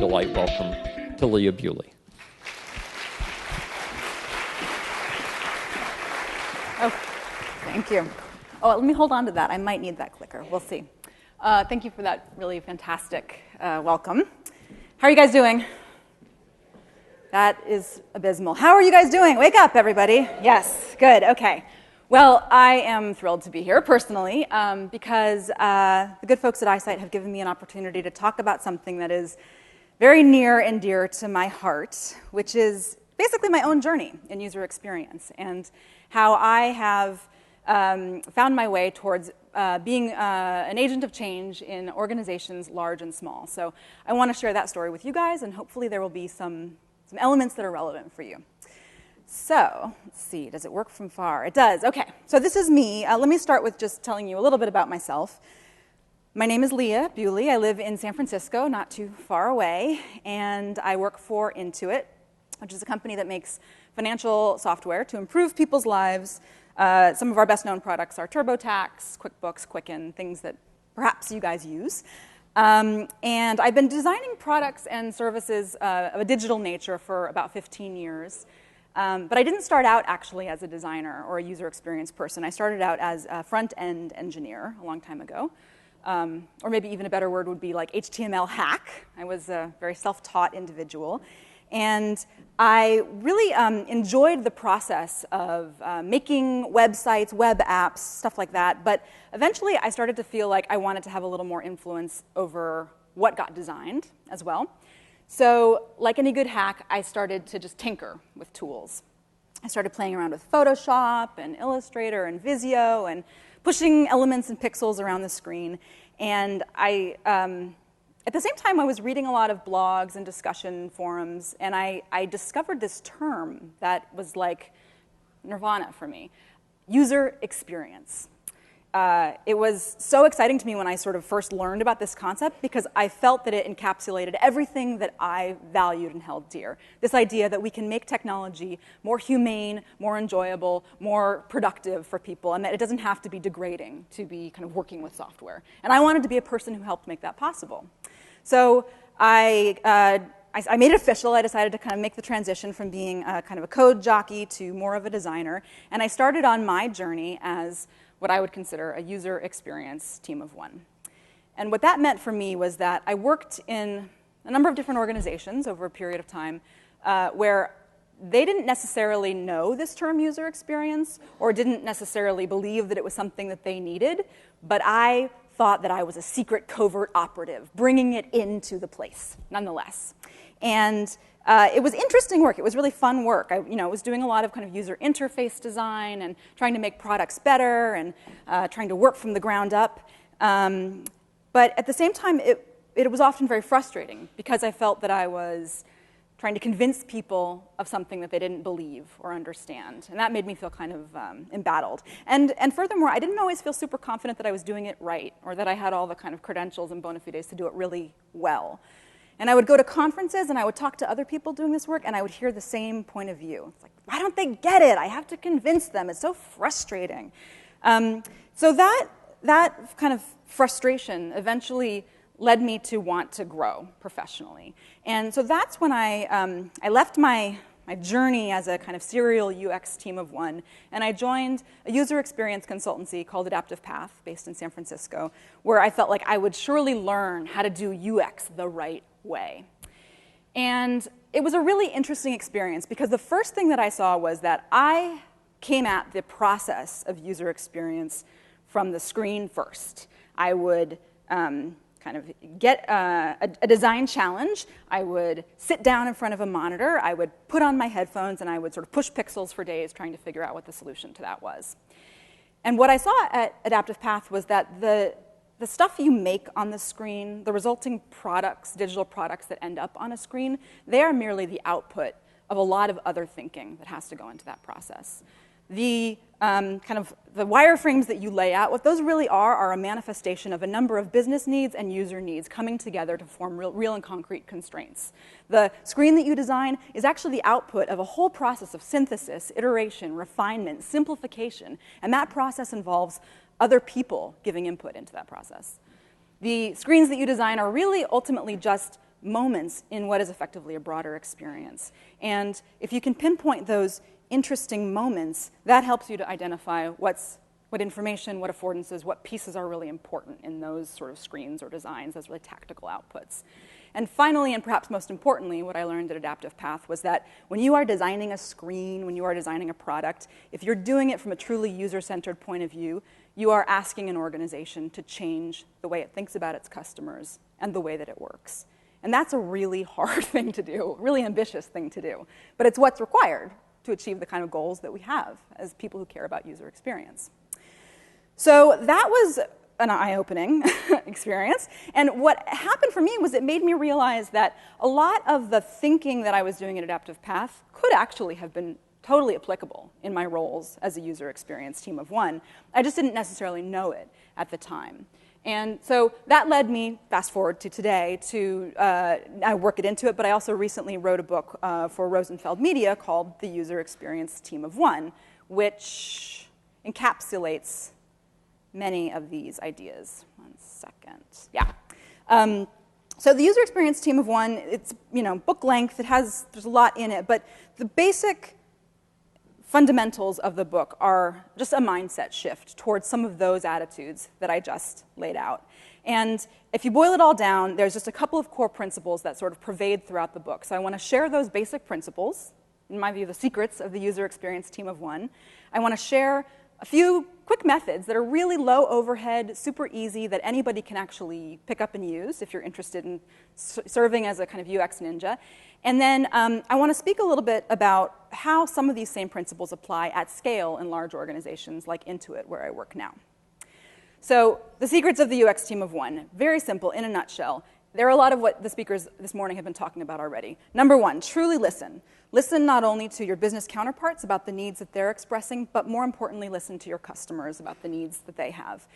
delight welcome to Leah Buley. Oh, thank you. Oh, let me hold on to that. I might need that clicker. We'll see. Thank you for that really fantastic welcome. How are you guys doing? That is abysmal. How are you guys doing? Wake up, everybody. Yes, good, okay. Well, I am thrilled to be here personally because the good folks at iSight have given me an opportunity to talk about something that is very near and dear to my heart, which is basically my own journey in user experience and how I have found my way towards being an agent of change in organizations large and small. So I want to share that story with you guys, and hopefully there will be some elements that are relevant for you. So let's see, does it work from far? It does, okay. So this is me. Let me start with just telling you a little bit about myself. My name is Leah Buley. I live in San Francisco, not too far away, and I work for Intuit, which is a company that makes financial software to improve people's lives. Some of our best-known products are TurboTax, QuickBooks, Quicken, things that perhaps you guys use. And I've been designing products and services of a digital nature for about 15 years. But I didn't start out actually as a designer or a user experience person. I started out as a front-end engineer a long time ago. Or maybe even a better word would be like HTML hack. I was a very self-taught individual. And I really enjoyed the process of making websites, web apps, stuff like that. But eventually I started to feel like I wanted to have a little more influence over what got designed as well. So like any good hack, I started to just tinker with tools. I started playing around with Photoshop and Illustrator and Visio and pushing elements and pixels around the screen. And at the same time, I was reading a lot of blogs and discussion forums, and I discovered this term that was like nirvana for me, user experience. It was so exciting to me when I sort of first learned about this concept because I felt that it encapsulated everything that I valued and held dear. This idea that we can make technology more humane, more enjoyable, more productive for people, and that it doesn't have to be degrading to be kind of working with software. And I wanted to be a person who helped make that possible. So I made it official. I decided to kind of make the transition from being kind of a code jockey to more of a designer. And I started on my journey as what I would consider a user experience team of one. And what that meant for me was that I worked in a number of different organizations over a period of time where they didn't necessarily know this term user experience or didn't necessarily believe that it was something that they needed, but I thought that I was a secret covert operative, bringing it into the place, nonetheless. And it was interesting work. It was really fun work. I was doing a lot of kind of user interface design and trying to make products better and trying to work from the ground up. But at the same time, it was often very frustrating because I felt that I was trying to convince people of something that they didn't believe or understand. And that made me feel kind of embattled. And furthermore, I didn't always feel super confident that I was doing it right or that I had all the kind of credentials and bona fides to do it really well. And I would go to conferences and I would talk to other people doing this work and I would hear the same point of view. It's like, why don't they get it? I have to convince them. It's so frustrating. So that kind of frustration eventually led me to want to grow professionally. And so that's when I left my journey as a kind of serial UX team of one, and I joined a user experience consultancy called Adaptive Path, based in San Francisco, where I felt like I would surely learn how to do UX the right way. And it was a really interesting experience because the first thing that I saw was that I came at the process of user experience from the screen first. I would kind of get a design challenge. I would sit down in front of a monitor. I would put on my headphones, and I would sort of push pixels for days trying to figure out what the solution to that was. And what I saw at Adaptive Path was that the stuff you make on the screen, the resulting products, digital products that end up on a screen, they are merely the output of a lot of other thinking that has to go into that process. The kind of the wireframes that you lay out, what those really are a manifestation of a number of business needs and user needs coming together to form real and concrete constraints. The screen that you design is actually the output of a whole process of synthesis, iteration, refinement, simplification, and that process involves other people giving input into that process. The screens that you design are really ultimately just moments in what is effectively a broader experience. And if you can pinpoint those interesting moments, that helps you to identify what information, what affordances, what pieces are really important in those sort of screens or designs, those really tactical outputs. And finally, and perhaps most importantly, what I learned at Adaptive Path was that when you are designing a screen, when you are designing a product, if you're doing it from a truly user-centered point of view, you are asking an organization to change the way it thinks about its customers and the way that it works. And that's a really hard thing to do, really ambitious thing to do. But it's what's required to achieve the kind of goals that we have as people who care about user experience. So that was an eye-opening experience. And what happened for me was it made me realize that a lot of the thinking that I was doing at Adaptive Path could actually have been totally applicable in my roles as a user experience team of one. I just didn't necessarily know it at the time. And so that led me, fast forward to today, to I work at Intuit, but I also recently wrote a book for Rosenfeld Media called The User Experience Team of One, which encapsulates many of these ideas. 1 second. Yeah. So the user experience team of one, it's book length. There's a lot in it, but the basic fundamentals of the book are just a mindset shift towards some of those attitudes that I just laid out. And if you boil it all down, there's just a couple of core principles that sort of pervade throughout the book. So I want to share those basic principles, in my view, the secrets of the user experience team of one. I want to share a few quick methods that are really low overhead, super easy, that anybody can actually pick up and use if you're interested in serving as a kind of UX ninja. And then I want to speak a little bit about how some of these same principles apply at scale in large organizations like Intuit, where I work now. So the secrets of the UX team of one, very simple, in a nutshell. There are a lot of what the speakers this morning have been talking about already. Number one, truly listen. Listen not only to your business counterparts about the needs that they're expressing, but more importantly, listen to your customers about the needs that they have.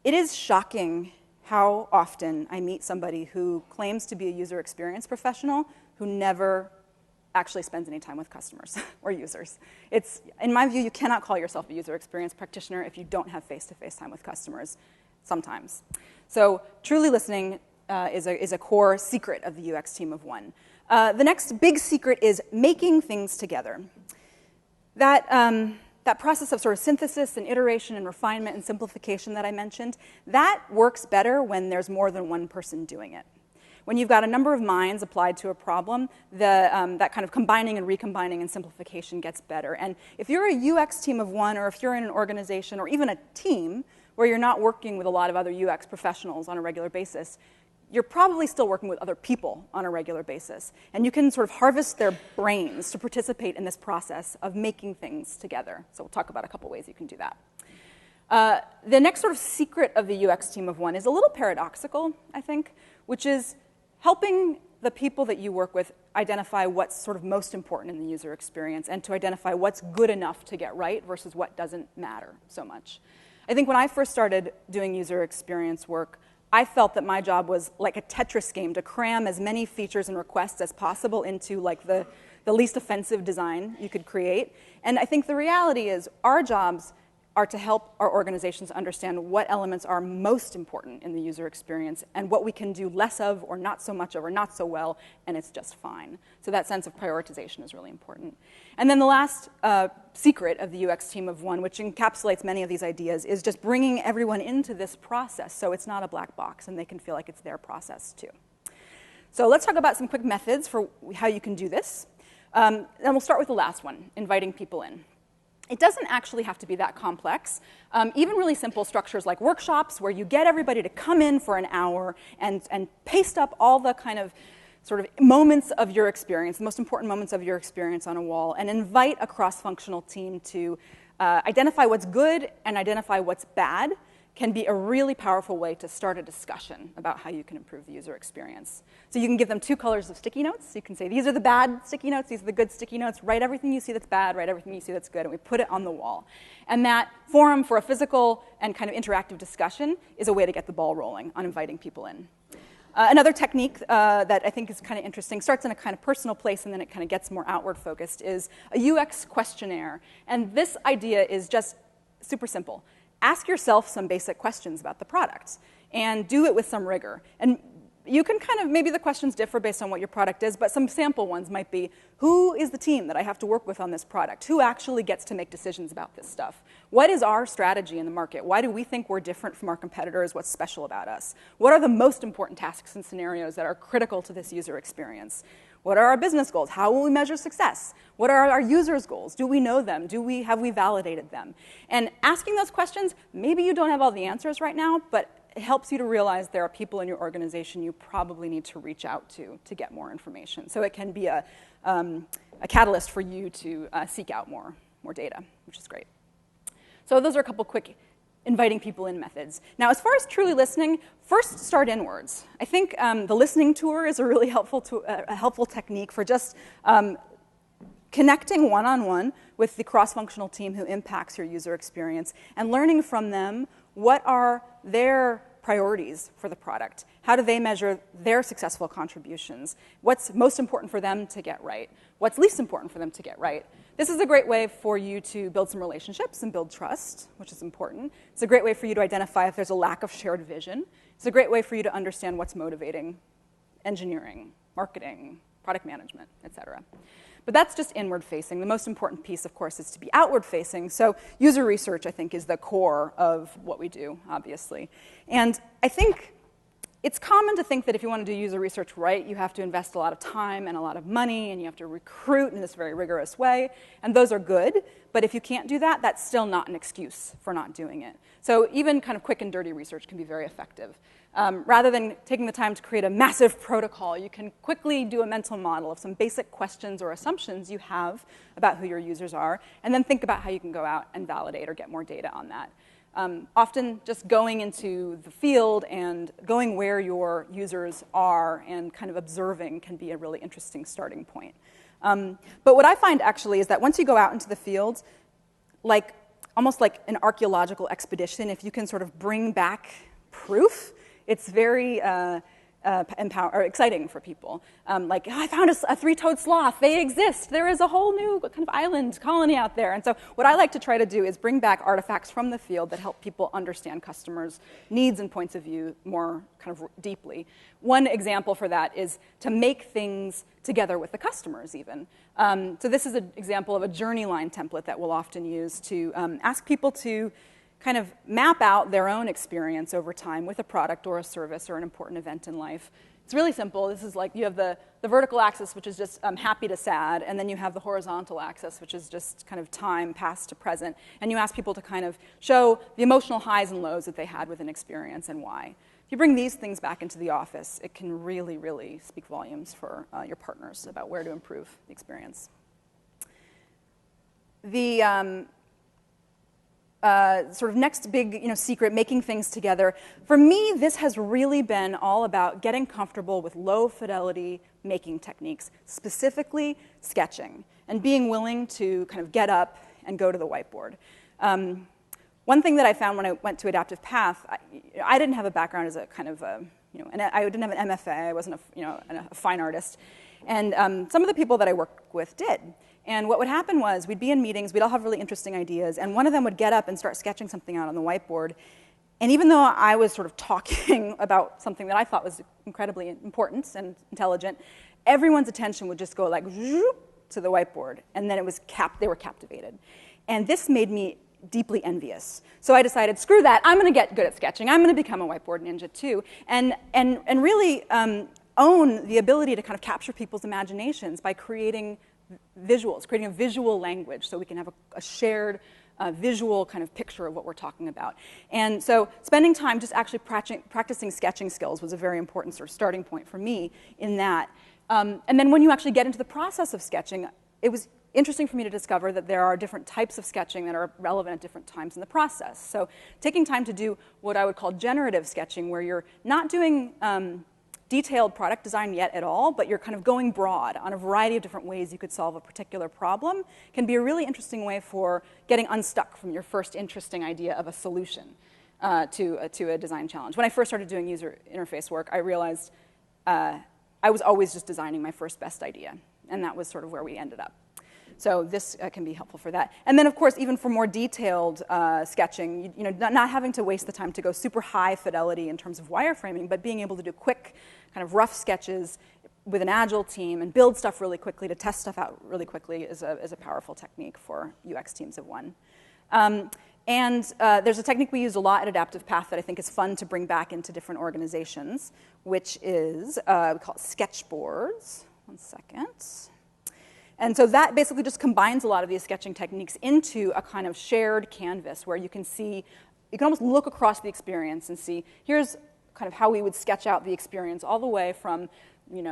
It is shocking how often I meet somebody who claims to be a user experience professional who never actually spends any time with customers or users. In my view, you cannot call yourself a user experience practitioner if you don't have face-to-face time with customers sometimes. So truly listening is a core secret of the UX team of one. The next big secret is making things together. That process of sort of synthesis and iteration and refinement and simplification that I mentioned, that works better when there's more than one person doing it. When you've got a number of minds applied to a problem, that kind of combining and recombining and simplification gets better. And if you're a UX team of one, or if you're in an organization or even a team where you're not working with a lot of other UX professionals on a regular basis, you're probably still working with other people on a regular basis. And you can sort of harvest their brains to participate in this process of making things together. So we'll talk about a couple ways you can do that. The next sort of secret of the UX team of one is a little paradoxical, I think, which is helping the people that you work with identify what's sort of most important in the user experience and to identify what's good enough to get right versus what doesn't matter so much. I think when I first started doing user experience work, I felt that my job was like a Tetris game to cram as many features and requests as possible into like the least offensive design you could create. And I think the reality is our jobs are to help our organizations understand what elements are most important in the user experience and what we can do less of or not so much of or not so well, and it's just fine. So that sense of prioritization is really important. And then the last secret of the UX team of one, which encapsulates many of these ideas, is just bringing everyone into this process so it's not a black box and they can feel like it's their process too. So let's talk about some quick methods for how you can do this. And we'll start with the last one, inviting people in. It doesn't actually have to be that complex. Even really simple structures like workshops where you get everybody to come in for an hour and paste up all the kind of sort of moments of your experience, the most important moments of your experience on a wall, and invite a cross-functional team to identify what's good and identify what's bad can be a really powerful way to start a discussion about how you can improve the user experience. So you can give them 2 colors of sticky notes. You can say, these are the bad sticky notes, these are the good sticky notes. Write everything you see that's bad, write everything you see that's good, and we put it on the wall. And that forum for a physical and kind of interactive discussion is a way to get the ball rolling on inviting people in. Another technique that I think is kind of interesting, starts in a kind of personal place and then it kind of gets more outward focused, is a UX questionnaire. And this idea is just super simple. Ask yourself some basic questions about the product and do it with some rigor. And You can kind of, maybe the questions differ based on what your product is, but some sample ones might be, who is the team that I have to work with on this product? Who actually gets to make decisions about this stuff? What is our strategy in the market? Why do we think we're different from our competitors? What's special about us? What are the most important tasks and scenarios that are critical to this user experience? What are our business goals? How will we measure success? What are our users' goals? Do we know them? Have we validated them? And asking those questions, maybe you don't have all the answers right now, but it helps you to realize there are people in your organization you probably need to reach out to get more information. So it can be a catalyst for you to seek out more data, which is great. So those are a couple quick inviting people in methods. Now, as far as truly listening, first start inwards. I think the listening tour is a really helpful technique for just connecting one-on-one with the cross-functional team who impacts your user experience and learning from them what are their priorities for the product. How do they measure their successful contributions? What's most important for them to get right? What's least important for them to get right? This is a great way for you to build some relationships and build trust, which is important. It's a great way for you to identify if there's a lack of shared vision. It's a great way for you to understand what's motivating engineering, marketing, product management, et cetera. But that's just inward-facing. The most important piece, of course, is to be outward-facing. So user research, I think, is the core of what we do, obviously. And I think it's common to think that if you want to do user research right, you have to invest a lot of time and a lot of money, and you have to recruit in this very rigorous way. And those are good, but if you can't do that, that's still not an excuse for not doing it. So even kind of quick and dirty research can be very effective. Rather than taking the time to create a massive protocol, you can quickly do a mental model of some basic questions or assumptions you have about who your users are, and then think about how you can go out and validate or get more data on that. Often just going into the field and going where your users are and kind of observing can be a really interesting starting point. But what I find actually is that once you go out into the field, almost like an archaeological expedition, if you can sort of bring back proof, it's very exciting for people. I found a three-toed sloth. They exist. There is a whole new kind of island colony out there. And so what I like to try to do is bring back artifacts from the field that help people understand customers' needs and points of view more kind of deeply. One example for that is to make things together with the customers even. So this is an example of a journey line template that we'll often use to ask people to kind of map out their own experience over time with a product or a service or an important event in life. It's really simple. This is like you have the vertical axis, which is just happy to sad, and then you have the horizontal axis, which is just kind of time past to present. And you ask people to kind of show the emotional highs and lows that they had with an experience and why. If you bring these things back into the office, it can really, really speak volumes for your partners about where to improve the experience. The sort of next big secret, making things together. For me, this has really been all about getting comfortable with low-fidelity making techniques, specifically sketching, and being willing to kind of get up and go to the whiteboard. One thing that I found when I went to Adaptive Path, I didn't have a background as a kind of and I didn't have an MFA. I wasn't a fine artist, and some of the people that I worked with did. And what would happen was we'd be in meetings, we'd all have really interesting ideas, and one of them would get up and start sketching something out on the whiteboard. And even though I was sort of talking about something that I thought was incredibly important and intelligent, everyone's attention would just go like to the whiteboard, and then they were captivated. And this made me deeply envious. So I decided, screw that, I'm going to get good at sketching. I'm going to become a whiteboard ninja too, and really own the ability to kind of capture people's imaginations by creating visuals, creating a visual language so we can have a shared visual kind of picture of what we're talking about. And so spending time just actually practicing sketching skills was a very important sort of starting point for me in that. And then when you actually get into the process of sketching, it was interesting for me to discover that there are different types of sketching that are relevant at different times in the process. So taking time to do what I would call generative sketching, where you're not doing detailed product design yet at all, but you're kind of going broad on a variety of different ways you could solve a particular problem, can be a really interesting way for getting unstuck from your first interesting idea of a solution to a design challenge. When I first started doing user interface work, I realized I was always just designing my first best idea, and that was sort of where we ended up. So this can be helpful for that. And then, of course, even for more detailed sketching, not having to waste the time to go super high fidelity in terms of wireframing, but being able to do quick, kind of rough sketches with an agile team and build stuff really quickly, to test stuff out really quickly is a powerful technique for UX teams of one. There's a technique we use a lot at Adaptive Path that I think is fun to bring back into different organizations, which is, we call it sketchboards. One second. And so that basically just combines a lot of these sketching techniques into a kind of shared canvas where you can see, you can almost look across the experience and see, here's kind of how we would sketch out the experience all the way from,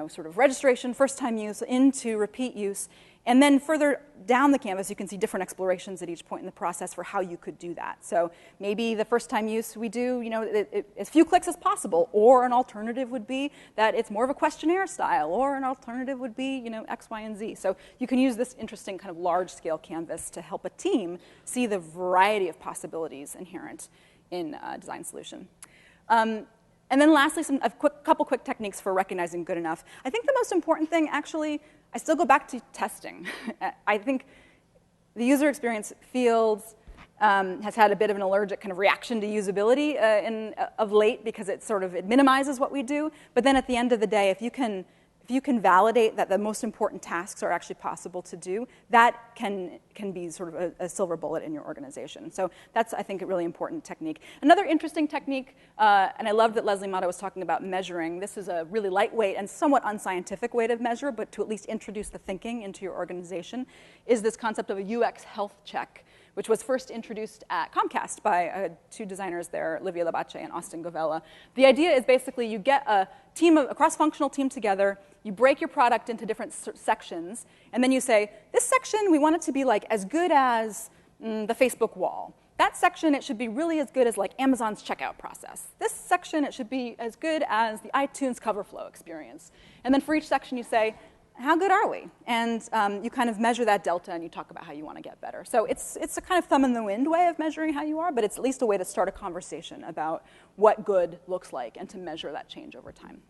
sort of registration, first-time use, into repeat use. And then further down the canvas, you can see different explorations at each point in the process for how you could do that. So maybe the first time use we do, as few clicks as possible, or an alternative would be that it's more of a questionnaire style, or an alternative would be, X, Y, and Z. So you can use this interesting kind of large-scale canvas to help a team see the variety of possibilities inherent in a design solution. And then lastly, a couple quick techniques for recognizing good enough. I think the most important thing, actually, I still go back to testing. I think the user experience field has had a bit of an allergic kind of reaction to usability of late because it minimizes what we do. But then at the end of the day, if you can validate that the most important tasks are actually possible to do, that can be sort of a silver bullet in your organization. So that's, I think, a really important technique. Another interesting technique, and I love that Leslie Motto was talking about measuring. This is a really lightweight and somewhat unscientific way to measure, but to at least introduce the thinking into your organization, is this concept of a UX health check, which was first introduced at Comcast by two designers there, Livia Labache and Austin Govella. The idea is basically you get a cross-functional team together, you break your product into different sections, and then you say, this section, we want it to be like as good as the Facebook wall. That section, it should be really as good as like Amazon's checkout process. This section, it should be as good as the iTunes cover flow experience. And then for each section, you say, how good are we? And you kind of measure that delta, and you talk about how you want to get better. So it's a kind of thumb-in-the-wind way of measuring how you are, but it's at least a way to start a conversation about what good looks like and to measure that change over time.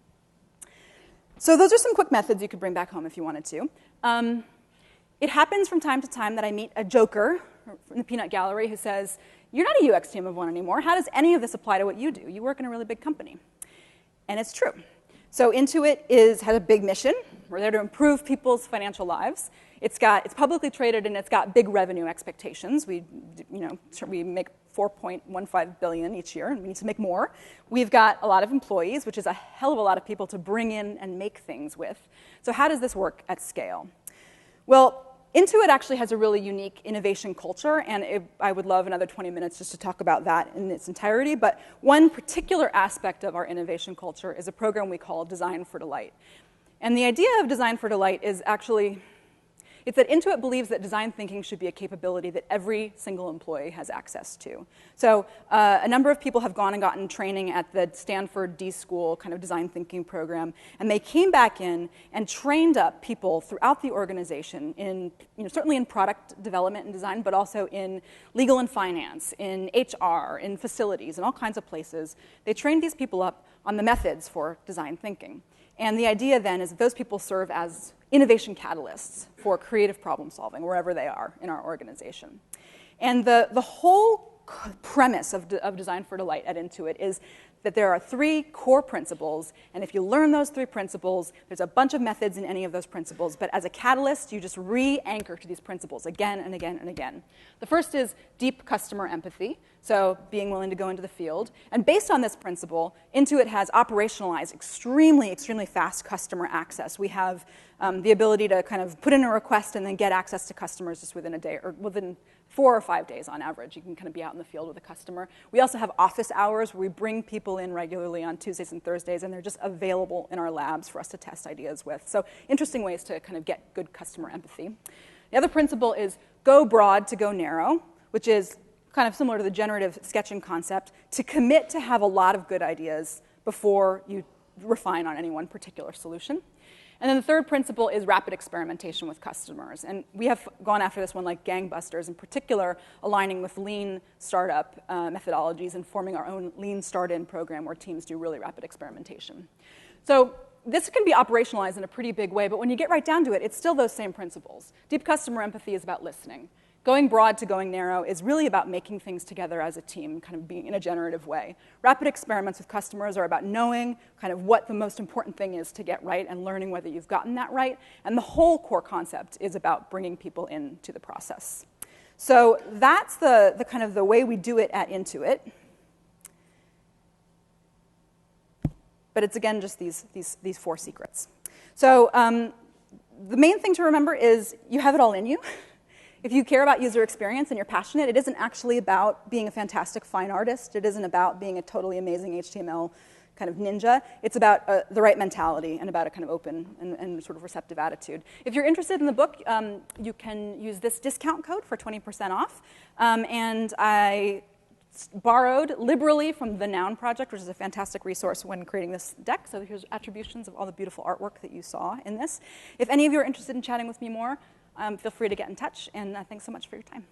So those are some quick methods you could bring back home if you wanted to. It happens from time to time that I meet a joker from the peanut gallery who says, you're not a UX team of one anymore. How does any of this apply to what you do? You work in a really big company. And it's true. So Intuit has a big mission. We're there to improve people's financial lives. It's publicly traded, and it's got big revenue expectations. We make $4.15 billion each year, and we need to make more. We've got a lot of employees, which is a hell of a lot of people to bring in and make things with. So how does this work at scale? Well, Intuit actually has a really unique innovation culture, and I would love another 20 minutes just to talk about that in its entirety. But one particular aspect of our innovation culture is a program we call Design for Delight. And the idea of Design for Delight is actually, it's that Intuit believes that design thinking should be a capability that every single employee has access to. So a number of people have gone and gotten training at the Stanford D School kind of design thinking program, and they came back in and trained up people throughout the organization in, certainly in product development and design, but also in legal and finance, in HR, in facilities, in all kinds of places. They trained these people up on the methods for design thinking. And the idea then is that those people serve as innovation catalysts for creative problem solving wherever they are in our organization. And the whole premise of Design for Delight at Intuit is that there are 3 core principles, and if you learn those 3 principles, there's a bunch of methods in any of those principles, but as a catalyst, you just re-anchor to these principles again and again and again. The first is deep customer empathy, so being willing to go into the field. And based on this principle, Intuit has operationalized extremely, extremely fast customer access. We have the ability to kind of put in a request and then get access to customers just within a day, or within 4 or 5 days on average. You can kind of be out in the field with a customer. We also have office hours where we bring people in regularly on Tuesdays and Thursdays, and they're just available in our labs for us to test ideas with. So interesting ways to kind of get good customer empathy. The other principle is go broad to go narrow, which is kind of similar to the generative sketching concept, to commit to have a lot of good ideas before you refine on any one particular solution. And then the third principle is rapid experimentation with customers. And we have gone after this one like gangbusters, in particular aligning with lean startup methodologies and forming our own lean start-in program where teams do really rapid experimentation. So this can be operationalized in a pretty big way, but when you get right down to it, it's still those same principles. Deep customer empathy is about listening. Going broad to going narrow is really about making things together as a team, kind of being in a generative way. Rapid experiments with customers are about knowing kind of what the most important thing is to get right and learning whether you've gotten that right. And the whole core concept is about bringing people into the process. So that's the kind of the way we do it at Intuit. But it's, again, just these 4 secrets. So the main thing to remember is you have it all in you. If you care about user experience and you're passionate, it isn't actually about being a fantastic fine artist. It isn't about being a totally amazing HTML kind of ninja. It's about the right mentality and about a kind of open and sort of receptive attitude. If you're interested in the book, you can use this discount code for 20% off. And I borrowed liberally from the Noun Project, which is a fantastic resource when creating this deck. So here's attributions of all the beautiful artwork that you saw in this. If any of you are interested in chatting with me more, feel free to get in touch, and thanks so much for your time.